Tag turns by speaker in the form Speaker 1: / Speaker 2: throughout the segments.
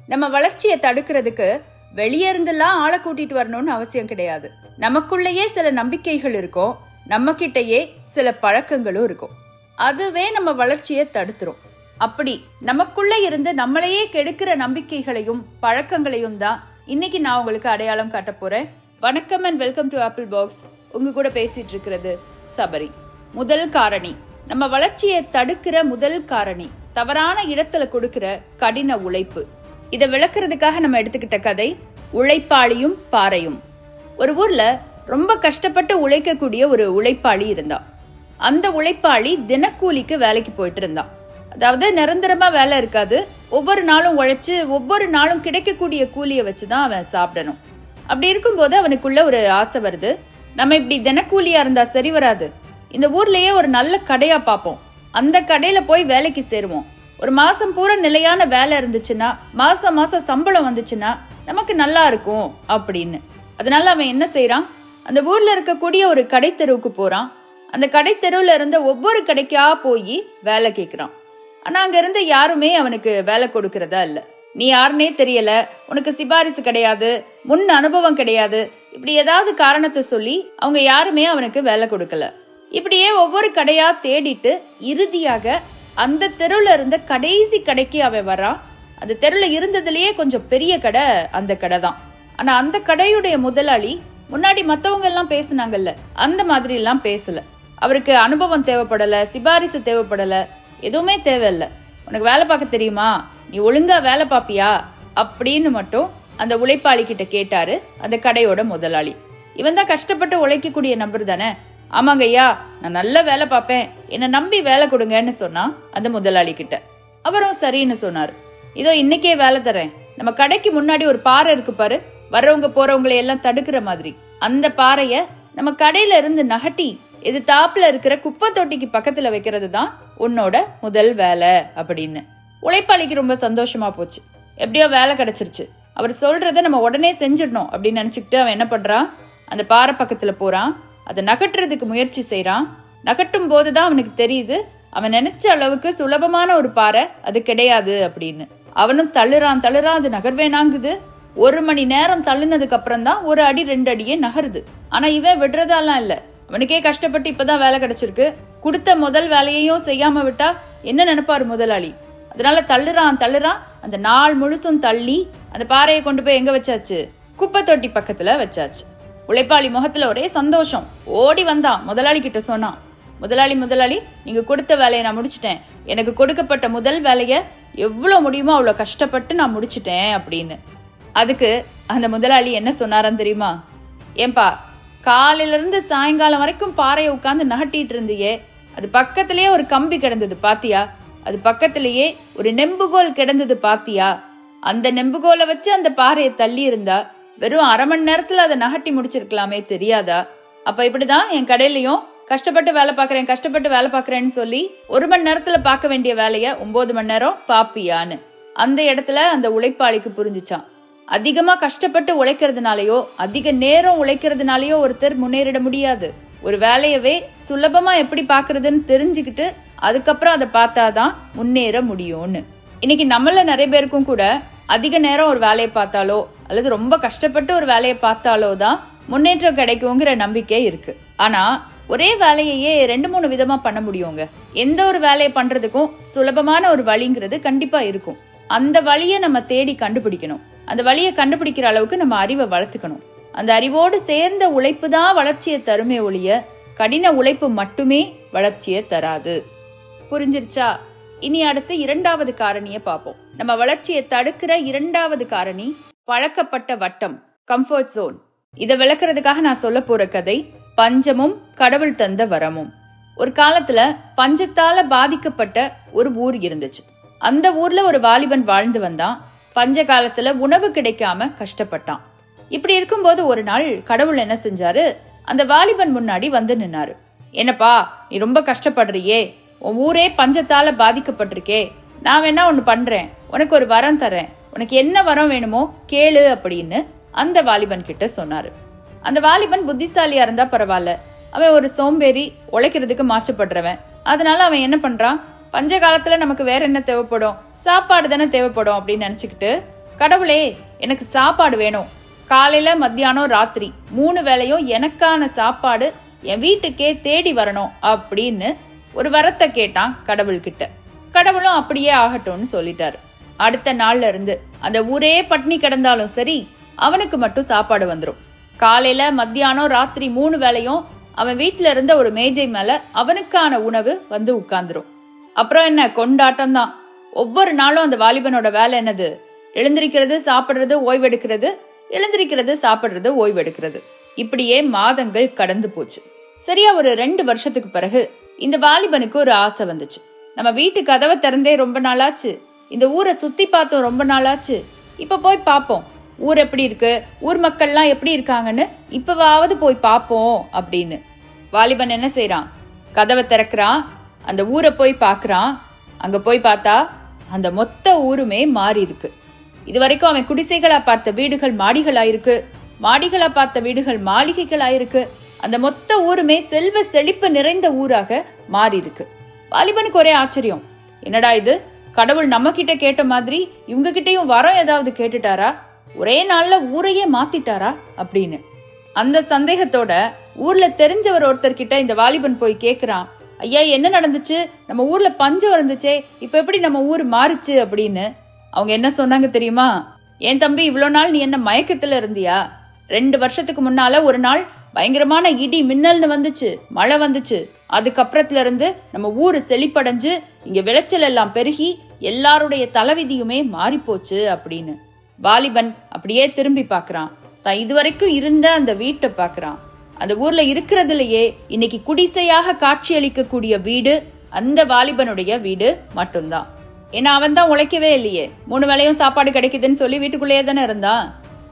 Speaker 1: நம்ம வளர்ச்சியை தடுக்கிறதுக்கு வெளியே இருந்தெல்லாம் ஆளை கூட்டிட்டு வரணும்னு அவசியம் கிடையாது. நமக்குள்ளேயே சில நம்பிக்கைகள் இருக்கும், நம்ம கிட்டயே சில பழக்கங்களும் இருக்கும். அதுவே நம்ம வளர்ச்சியை தடுத்துரும். அப்படி நமக்குள்ள இருந்து நம்மளையே கெடுக்கிற நம்பிக்கைகளையும் பழக்கங்களையும் தான் இன்னைக்கு நான் உங்களுக்கு அடையாளம் காட்ட போறேன். வணக்கம் and welcome to apple box. உங்க கூட பேசிட்டு இருக்கிறது சபரி. முதல் காரணி, நம்ம வளர்ச்சியை தடுக்கிற முதல் காரணி தவறான இடத்துல கொடுக்கிற கடின உழைப்பு. இதை விளக்குறதுக்காக நம்ம எடுத்துக்கிட்ட கதை உழைப்பாளியும் பாறையும். ஒரு ஊர்ல ரொம்ப கஷ்டப்பட்டு உழைக்கக்கூடிய ஒரு உழைப்பாளி இருந்தான். அந்த உழைப்பாளி தினக்கூலிக்கு வேலைக்கு போயிட்டு இருந்தான். அதாவது நிரந்தரமா வேலை இருக்காது, ஒவ்வொரு நாளும் உழைச்சு ஒவ்வொரு நாளும் கிடைக்கக்கூடிய கூலியை வச்சுதான் அவன் சாப்பிடணும். அப்படி இருக்கும்போது அவனுக்குள்ள ஒரு ஆசை வருது, நம்ம இப்படி தினக்கூலியா இருந்தா சரி வராது, இந்த ஊர்லயே ஒரு நல்ல கடையா பார்ப்போம், அந்த கடையில போய் வேலைக்கு சேருவோம், ஒரு மாசம் பூரா நிலையான வேலை இருந்துச்சுன்னா, மாசம் மாசம் சம்பளம் வந்துச்சுன்னா நமக்கு நல்லா இருக்கும் அப்படின்னு. அதனால அவன் என்ன செய்யறான், அந்த ஊர்ல இருக்கக்கூடிய ஒரு கடை தெருவுக்கு போறான். அந்த கடை தெருவுல இருந்த ஒவ்வொரு கடைக்கா போய் வேலை கேட்கிறான். ஆனா அங்க இருந்த யாருமே அவனுக்கு வேலை கொடுக்கறதா இல்ல. நீ யாருன்னே தெரியல, உனக்கு சிபாரிசு கிடையாது, முன் அனுபவம் கிடையாது, இப்படி ஏதாவது காரணத்தை சொல்லி அவங்க யாருமே அவனுக்கு வேலை கொடுக்கல. இப்படியே ஒவ்வொரு கடையா தேடிட்டு இறுதியாக அந்த தெருவுல இருந்த கடைசி கடைக்கு அவன் வரான். அந்த தெருவுல இருந்ததுலயே கொஞ்சம் பெரிய கடை அந்த கடை தான். ஆனா அந்த கடையுடைய முதலாளி முன்னாடி மத்தவங்க எல்லாம் பேசுனாங்கல்ல, அந்த மாதிரி எல்லாம் பேசல. அவருக்கு அனுபவம் தேவைப்படல, சிபாரிசு தேவைப்படல, எதுவுமே தேவையில்லை. உனக்கு வேலை பார்க்க தெரியுமா, நீ ஒழுங்கா வேலை பார்ப்பியா அப்படின்னு மட்டும் அந்த உழைப்பாளி கிட்ட கேட்டாரு அந்த கடையோட முதலாளி. இவன் தான் கஷ்டப்பட்டு உழைக்கக்கூடிய நபர் தானே. ஆமாங்க ஐயா, நான் நல்ல வேலை பார்ப்பேன், என்னை நம்பி வேலை கொடுங்கன்னு சொன்னா அந்த முதலாளி கிட்ட. அவரும் சரின்னு சொன்னாரு. இதோ இன்னைக்கே வேலை தரேன், நம்ம கடைக்கு முன்னாடி ஒரு பாறை இருக்கு பாரு, வர்றவங்க போறவங்களை எல்லாம் தடுக்கிற மாதிரி, அந்த பாறைய நம்ம கடையில இருந்து நகட்டி இது தாப்புல இருக்கிற குப்பை தொட்டிக்கு பக்கத்துல வைக்கிறது தான் உன்னோட முதல் வேலை அப்படின்னு. உழைப்பாளிக்கு ரொம்ப சந்தோஷமா போச்சு. எப்படியோ வேலை கிடைச்சிருச்சு, அவர் சொல்றத நம்ம உடனே செஞ்சிடணும் அப்படின்னு நினைச்சுக்கிட்டு அவன் என்ன பண்றான், அந்த பாறை பக்கத்துல போறான், அதை நகட்டுறதுக்கு முயற்சி செய்யறான். நகட்டும் போதுதான் அவனுக்கு தெரியுது, அவன் நினைச்ச அளவுக்கு சுலபமான ஒரு பாறை அது கிடையாது அப்படின்னு. அவனும் தள்ளுறான், அது நகர்வேனாங்குது. 1 மணி நேரம் தள்ளுனதுக்கு அப்புறம் தான் 1 அடி 2 அடியே நகருது. ஆனா இவன் விடுறதாலாம் இல்ல, அவனுக்கே கஷ்டப்பட்டு இப்பதான் வேலை கிடைச்சிருக்கு, கொடுத்த முதல் வேலையையும் செய்யாம விட்டா என்ன நினைப்பாரு முதலாளி. அதனால தள்ளுறான், அந்த நாள் முழுசும் தள்ளி அந்த பாறையை கொண்டு போய் எங்க வச்சாச்சு, குப்பை தொட்டி பக்கத்துல வச்சாச்சு. உழைப்பாளி முகத்துல ஒரே சந்தோஷம். ஓடி வந்தான், முதலாளி கிட்ட சொன்னான், முதலாளி நீங்க கொடுத்த வேலையை நான் முடிச்சிட்டேன், எனக்கு கொடுக்கப்பட்ட முதல் வேலையை எவ்வளவு முடியுமோ அவ்வளவு கஷ்டப்பட்டு நான் முடிச்சிட்டேன் அப்படின்னு. அதுக்கு அந்த முதலாளி என்ன சொன்னாரான்னு தெரியுமா, ஏன்பா காலையில இருந்து சாயங்காலம் வரைக்கும் பாறையை உட்கார்ந்து நகட்டிட்டு இருந்தியே, அது பக்கத்திலேயே ஒரு கம்பி கிடந்தது பாத்தியா, அது பக்கத்திலேயே ஒரு நெம்புகோல் கிடந்தது பாத்தியா, அந்த நெம்புகோலை வச்சு அந்த பாறையை தள்ளி இருந்தா வெறும் 1/2 மணி நேரத்துல அதை நகட்டி முடிச்சிருக்கலாமே, தெரியாதா? அப்ப இப்படிதான் என் கடையிலையும் கஷ்டப்பட்டு வேலை பார்க்கறேன்னு சொல்லி 1 மணி நேரத்துல பார்க்க வேண்டிய வேலைய 9 மணி நேரம் பாப்பியான்னு. அந்த இடத்துல அந்த உழைப்பாளிக்கு புரிஞ்சுச்சான், அதிகமா கஷ்டப்பட்டு உழைக்கிறதுனாலயோ அதிக நேரம் உழைக்கிறதுனாலயோ ஒருத்தர் முன்னேறிட முடியாது. ஒரு வேலையவே சுலபமா எப்படி பாக்குறதுன்னு தெரிஞ்சுக்கிட்டு அதுக்கப்புறம் அதை பார்த்தாதான் முன்னேற முடியும்னு. இன்னைக்கு நம்மள நிறைய பேருக்கும் கூட அதிக நேரம் ஒரு வேலையை பார்த்தாலோ அல்லது ரொம்ப கஷ்டப்பட்டு ஒரு வேலையை பார்த்தாலோ தான் முன்னேற்றம் கிடைக்குங்கிற நம்பிக்கை இருக்கு. ஆனா ஒரே வேலையையே 2-3 விதமா பண்ண முடியுங்க. எந்த ஒரு வேலையை பண்றதுக்கும் சுலபமான ஒரு வழிங்கிறது கண்டிப்பா இருக்கும். அந்த வழியை நம்ம தேடி கண்டுபிடிக்கணும். அந்த வழியை கண்டுபிடிக்கிற அளவுக்கு நம்ம அறிவை வளர்த்துக்கணும். அந்த அறிவோடு சேர்ந்த உழைப்பு தான் வளர்ச்சியை தருமே ஒழிய கடின உழைப்பு மட்டுமே வளர்ச்சியை தராது. புரிஞ்சிருச்சா? இனி அடுத்து 2வது காரணியை பார்ப்போம். நம்ம வளர்ச்சியை தடுக்கிற 2வது காரணி பழக்கப்பட்ட வட்டம், கம்ஃபர்ட் ஜோன். இதை விளக்குறதுக்காக நான் சொல்ல போற கதை பஞ்சமும் கடவுள் தந்த வரமும். ஒரு காலத்துல பஞ்சத்தால பாதிக்கப்பட்ட ஒரு ஊர் இருந்துச்சு. அந்த ஊர்ல ஒரு வாலிபன் வாழ்ந்து வந்தான். பஞ்ச காலத்துல உணவு கிடைக்காம கஷ்டப்பட்டான். இப்படி இருக்கும்போது ஒரு நாள் கடவுள் என்ன செஞ்சாரு, அந்த வாலிபன் முன்னாடி வந்து நின்னாரு. என்னப்பா நீ ரொம்ப கஷ்டப்படுறியே, உன் ஊரே பஞ்சத்தால பாதிக்கப்பட்டிருக்கே, நான் வேணா ஒண்ணு பண்றேன், உனக்கு ஒரு வரம் தரேன், உனக்கு என்ன வரம் வேணுமோ கேளு அப்படின்னு அந்த வாலிபன் கிட்ட சொன்னாரு. அந்த வாலிபன் புத்திசாலியா இருந்தா பரவாயில்ல, அவன் ஒரு சோம்பேறி, உழைக்கிறதுக்கு மாற்றப்படுறவன். அதனால அவன் என்ன பண்றான், பஞ்ச காலத்துல நமக்கு வேற என்ன தேவைப்படும், சாப்பாடு தானே தேவைப்படும் அப்படின்னு நினைச்சுக்கிட்டு கடவுளே, எனக்கு சாப்பாடு வேணும். காலையில மத்தியானம் ராத்திரி 3 வேளையும் எனக்கான சாப்பாடு என் வீட்டுக்கே தேடி வரணும் அப்படின்னு ஒரு வரத்தை கேட்டான் கடவுள்கிட்ட. கடவுளும் அப்படியே ஆகட்டும்னு சொல்லிட்டாரு. அடுத்த நாள்ல இருந்து அந்த ஊரே பட்னி கிடந்தாலும் சரி, அவனுக்கு மட்டும் சாப்பாடு வந்துடும். காலையில மத்தியானம் ராத்திரி 3 வேளையும் அவன் வீட்டுல இருந்த ஒரு மேஜை மேல அவனுக்கான உணவு வந்து உட்கார்ந்துரும். அப்புறம் என்ன கொண்டாட்டம் தான். ஒவ்வொரு நாளும் அந்த வாலிபனோட வேலை என்னது? எழுந்திருக்கிறது, சாப்பிடுறது, ஓய்வெடுக்கிறது, எழுந்திருக்கிறது, சாப்பிடுறது, ஓய்வெடுக்கிறது. இப்படியே மாதங்கள் கடந்து போச்சு. சரியா ஒரு 2 வருஷத்துக்கு பிறகு இந்த வாலிபனுக்கு ஒரு ஆசை வந்துச்சு. நம்ம வீட்டு கதவை திறந்தே ரொம்ப நாளாச்சு, இந்த ஊரை சுத்தி பார்த்தோம் ரொம்ப நாளாச்சு, இப்ப போய் பார்ப்போம் ஊர் எப்படி இருக்கு, ஊர் மக்கள்லாம் எப்படி இருக்காங்கன்னு இப்பவாவது போய் பார்ப்போம் அப்படின்னு வாலிபன் என்ன செய்யறான்? கதவை திறக்கிறான், அந்த ஊரை போய் பார்க்கறான். அங்க போய் பார்த்தா அந்த மொத்த ஊருமே மாறி இருக்கு. இது வரைக்கும் அவன் குடிசைகளா பார்த்த வீடுகள் மாடிகளாயிருக்கு, மாடிகளா பார்த்த வீடுகள் மாளிகைகளாயிருக்கு. அந்த மொத்த ஊருமே செல்வ செழிப்பு நிறைந்த ஊராக மாறி இருக்கு. வாலிபனுக்கு ஒரே ஆச்சரியம், என்னடா இது, கடவுள் நம்ம கிட்ட கேட்ட மாதிரி இவங்க கிட்டையும் வரம் ஏதாவது கேட்டுட்டாரா, ஒரே நாள்ல ஊரையே மாத்திட்டாரா அப்படின்னு. அந்த சந்தேகத்தோட ஊர்ல தெரிஞ்சவர் ஒருத்தர் கிட்ட இந்த வாலிபன் போய் கேக்குறான், ஐயா என்ன நடந்துச்சு, நம்ம ஊர்ல பஞ்சம் இருந்துச்சே, இப்ப எப்படி நம்ம ஊர் மாறுச்சு அப்படின்னு. அவங்க என்ன சொன்னாங்க தெரியுமா? என் தம்பி, இவ்வளோ நாள் நீ என்ன மயக்கத்துல இருந்தியா? 2 வருஷத்துக்கு முன்னால ஒரு நாள் பயங்கரமான இடி மின்னல்னு வந்துச்சு, மழை வந்துச்சு. அதுக்கப்புறத்துல இருந்து நம்ம ஊரு செழிப்படைஞ்சு இங்க விளைச்சல் எல்லாம் பெருகி எல்லாருடைய தலைவிதியுமே மாறி போச்சு அப்படின்னு. வாலிபன் அப்படியே திரும்பி பார்க்கறான். தான் இதுவரைக்கும் இருந்த அந்த வீட்டை பார்க்கறான். அந்த ஊர்ல இருக்கிறதுலயே இன்னைக்கு குடிசையாக காட்சியளிக்கக்கூடிய வீடு அந்த வாலிபனுடைய வீடு மட்டும்தான். ஏன்னா அவன் தான் உழைக்கவே இல்லையே, 3 வேளையும் சாப்பாடு கிடைக்குதுன்னு சொல்லி வீட்டுக்குள்ளேயே தானே இருந்தான்.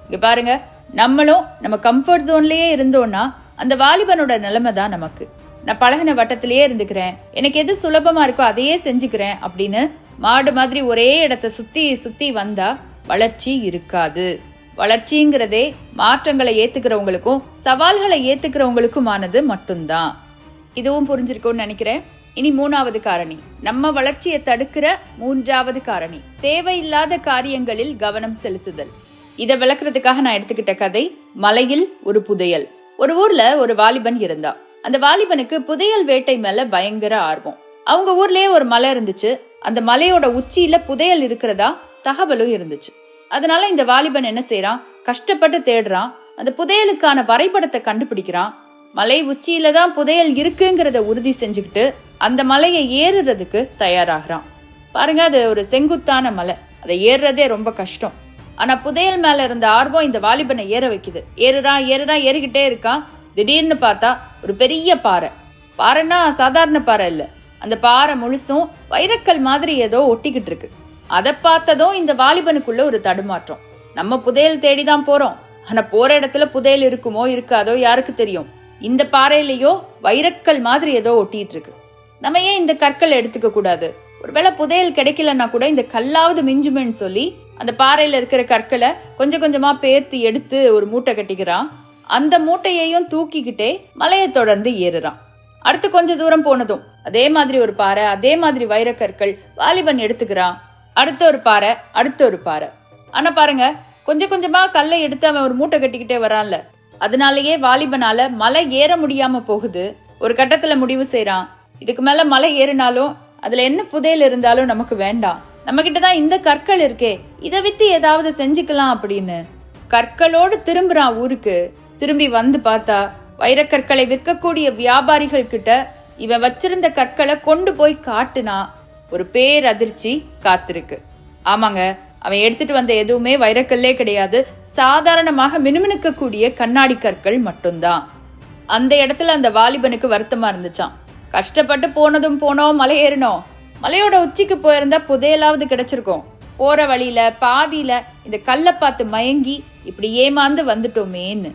Speaker 1: இங்க பாருங்க, நம்மளும் நம்ம கம்ஃபர்ட் ஜோன்லயே இருந்தோம்னா அந்த வாலிபனோட நிலைமை தான் நமக்கு. நான் பழகின வட்டத்திலேயே இருந்துக்கிறேன், எனக்கு எது சுலபமா இருக்கோ அதையே செஞ்சுக்கிறேன் அப்படின்னு மாடு மாதிரி ஒரே இடத்த சுத்தி சுத்தி வந்தா வளர்ச்சி இருக்காது. வளர்ச்சிங்கிறதே மாற்றங்களை ஏத்துக்கிறவங்களுக்கும் சவால்களை ஏத்துக்கிறவங்களுக்குமானது மட்டும்தான். இதுவும் புரிஞ்சிருக்கும்னு நினைக்கிறேன். இனி 3வது காரணி, நம்ம வளர்ச்சியை தடுக்கிற 3வது காரணி, தேவையில்லாத காரியங்களில் கவனம் செலுத்துதல். இதை விளக்குறதுக்காக நான் எடுத்துக்கிட்ட கதை மலையில் ஒரு புதையல். ஒரு ஊர்ல ஒரு வாலிபன் இருந்தா. அந்த வாலிபனுக்கு புதையல் வேட்டை மேல பயங்கர ஆர்வம். அவங்க ஊர்லயே ஒரு மலை இருந்துச்சு. அந்த மலையோட உச்சியில புதையல் இருக்கிறதா தகவலும் இருந்துச்சு. அதனால இந்த வாலிபன் என்ன செய்யறான்? கஷ்டப்பட்டு தேடுறான். அந்த புதையலுக்கான வரைபடத்தை கண்டுபிடிக்கிறான். மலை உச்சியில தான் புதையல் இருக்குங்கிறத உறுதி செஞ்சுக்கிட்டு அந்த மலையை ஏறுறதுக்கு தயாராகிறான். பாருங்க, அது ஒரு செங்குத்தான மலை, அதை ஏறுறதே ரொம்ப கஷ்டம். ஆனா புதையல் மேல இருந்த ஆர்வம் இந்த வாலிபனை ஏற வைக்குது. ஏறுறான் ஏறிக்கிட்டே இருக்கான். திடீர்னு பார்த்தா ஒரு பெரிய பாறை. பாறைன்னா சாதாரண பாறை இல்ல, அந்த பாறை முழுசும் வைரக்கல் மாதிரி ஏதோ ஒட்டிக்கிட்டு இருக்கு. அதை பார்த்ததும் இந்த வாலிபனுக்குள்ள ஒரு தடுமாற்றம். நம்ம புதையல் தேடிதான் போறோம், ஆனா போற இடத்துல புதையல் இருக்குமோ இருக்காதோ யாருக்கு தெரியும். இந்த பாறையிலயோ வைரக்கல் மாதிரி ஏதோ ஒட்டிட்டு இருக்கு. நம்ம ஏன் இந்த கற்களை எடுத்துக்க கூடாது? ஒருவேளை புதையல் கிடைக்கலன்னா கூட இந்த கல்லாவது மிஞ்சுமேன்னு சொல்லி அந்த பாறையில இருக்கிற கற்களை கொஞ்சம் கொஞ்சமா பேர்த்து எடுத்து ஒரு மூட்டை கட்டிக்கிறான். அந்த மூட்டையையும் தூக்கிக்கிட்டே மலையை தொடர்ந்து ஏறுறான். அடுத்து கொஞ்ச தூரம் போனதும் அதே மாதிரி ஒரு பாறை, அதே மாதிரி வைரக்கற்கள் வாலிபன் எடுத்துக்கிறான். அடுத்த ஒரு பாறை, அடுத்த ஒரு பாறை. ஆனா பாருங்க, கொஞ்சம் கொஞ்சமா கல்லை எடுத்து அவன் ஒரு மூட்டை கட்டிக்கிட்டே வரான்ல, அதனாலயே வாலிபனால மலை ஏற முடியாம போகுது. ஒரு கட்டத்துல முடிவு செய்யறான், இதுக்கு மேல மலை ஏறினாலும் அதுல என்ன புதையல் இருந்தாலும் நமக்கு வேண்டாம், நம்ம கிட்டதான் இந்த கற்கள் இருக்கே, இதை வித்து ஏதாவது செஞ்சுக்கலாம் அப்படின்னு. கற்களோடு திரும்புறான் ஊருக்கு. திரும்பி வந்து பார்த்தா வைரக்கற்களை விற்கக்கூடிய வியாபாரிகள் கிட்ட இவன் வச்சிருந்த கற்களை கொண்டு போய் காட்டுனா ஒரு பேரதிர்ச்சி காத்திருக்கு. ஆமாங்க, அவன் எடுத்துட்டு வந்த எதுவுமே வைரக்கல்லே கிடையாது, சாதாரணமாக மினுமினுக்கக்கூடிய கண்ணாடி கற்கள் மட்டும்தான். அந்த இடத்துல அந்த வாலிபனுக்கு வருத்தமா இருந்துச்சான். கஷ்டப்பட்டு போனதும் போனோம், மலை ஏறினோம், மலையோட உச்சிக்கு போயிருந்தா புதையலாவது கிடைச்சிருக்கோம். போற வழியில பாதியில இந்த கல்லை பார்த்து மயங்கி இப்படி ஏமாந்து வந்துட்டோமேன்னு.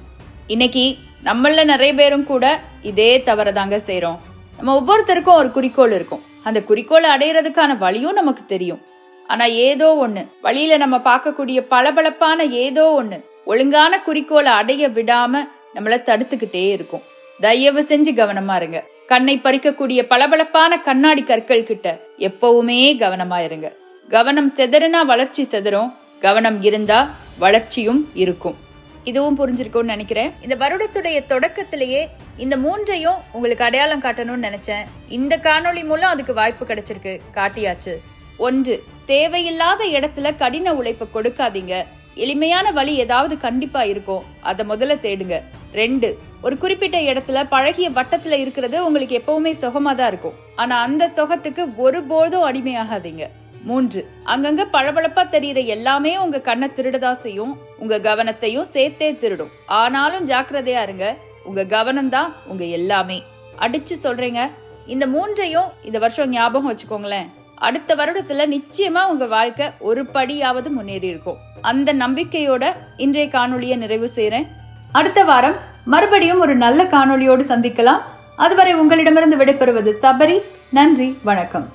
Speaker 1: இன்னைக்கு நம்மள நிறைய பேரும் கூட இதே தவறதாங்க செய்றோம். நம்ம ஒவ்வொருத்தருக்கும் ஒரு குறிக்கோள் இருக்கும். அந்த குறிக்கோளை அடையிறதுக்கான வழியும் நமக்கு தெரியும். ஆனா ஏதோ ஒண்ணு வழியில நம்ம பார்க்கக்கூடிய பளபளப்பான ஏதோ ஒண்ணு ஒழுங்கான குறிக்கோளை அடைய விடாம நம்மள தடுத்துக்கிட்டே இருக்கும். தயவு செஞ்சு கவனமா இருங்க. கண்ணை பறிக்கக்கூடிய பளபளப்பான கண்ணாடி கற்கள் கிட்ட எப்பவுமே கவனமா இருங்க. கவனம் செதறுனா வளர்ச்சி செதறும், கவனம் இருந்தா வளர்ச்சியும் இருக்கும். இதுவும் புரிஞ்சிருக்கும்னு நினைக்கிறேன். இந்த வருடத்துடைய தொடக்கத்திலேயே இந்த 3ஐயும் உங்களுக்கு அடையாளம் காட்டணும்னு நினைச்சேன். இந்த காணொளி மூலம் அதுக்கு வாய்ப்பு கிடைச்சிருக்கு, காட்டியாச்சு. 1, தேவையில்லாத இடத்துல கடின உழைப்பை கொடுக்காதீங்க. எளிமையான வழி ஏதாவது கண்டிப்பா இருக்கும், அதை முதல்ல தேடுங்க. 2, ஒரு குறிப்பிட்ட இடத்துல பழகிய வட்டத்துல இருக்கிறது உங்களுக்கு எப்பவுமே சுகமா தான் இருக்கும். ஆனா அந்த சுகத்துக்கு ஒருபோதும் அடிமையாகாதீங்க. 3, அங்கங்க பளபளப்பா தெரியுற எல்லாமே உங்க கண்ணை திருடதான் செய்யும், உங்க கவனத்தையும் சேர்த்தே திருடும். ஆனாலும் ஜாக்கிரதையா இருங்க, உங்க கவனம் தான் உங்க எல்லாமே. அடிச்சு சொல்றேங்க, இந்த 3ஐயும் இந்த வருஷம் ஞாபகம் வச்சுக்கோங்களேன். அடுத்த வருடத்துல நிச்சயமா உங்க வாழ்க்கை ஒரு படியாவது முன்னேறி இருக்கும். அந்த நம்பிக்கையோட இன்றைய காணொளியை நிறைவு செய்றேன். அடுத்த வாரம் மறுபடியும் ஒரு நல்ல காணொளியோடு சந்திக்கலாம். அதுவரை உங்களிடமிருந்து விடைபெறுவது சபரி. நன்றி, வணக்கம்.